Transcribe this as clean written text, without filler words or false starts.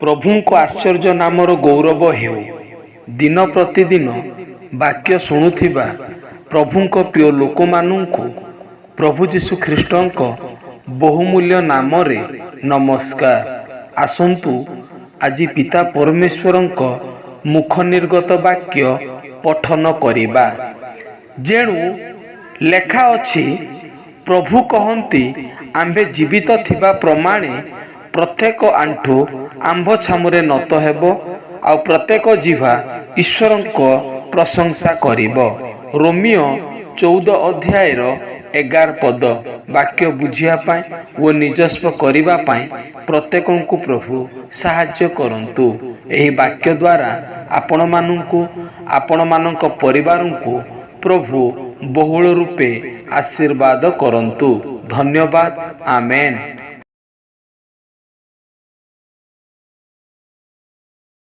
प्रभुଙ୍କ आश्चर्य नामर गौरव हेउ। दिन प्रतिदिन वाक्य शुणुथिबा प्रभुଙ୍କ प्रिय लोक मानंकु प्रभु जीशु ख्रीष्टଙ୍କ बहुमूल्य नामरे नमस्कार। आसंतु आजि पिता परमेश्वरଙ୍କ मुख निर्गत वाक्य पठन करिबा। जेणु लेखा अछि, प्रभु कहंती आंबे जीवित थिबा प्रमाणे प्रत्येक आंठु आंभ छामुरे नत हेब आ प्रत्येक जिह्वा ईश्वरଙ୍କ प्रशंसा करिब। रोमियो 14 अध्यायर 11 पद। वाक्य बुझिया पाए ओ निजस्व करिबा पाए प्रत्येकଙ୍କୁ प्रभु साहाय्य करंतु। एही वाक्य द्वारा आपण मानंकु आपण मानंक परिवारंकु प्रभु बहुल रूपे आशीर्वाद करंतु। धन्यवाद। आमेन।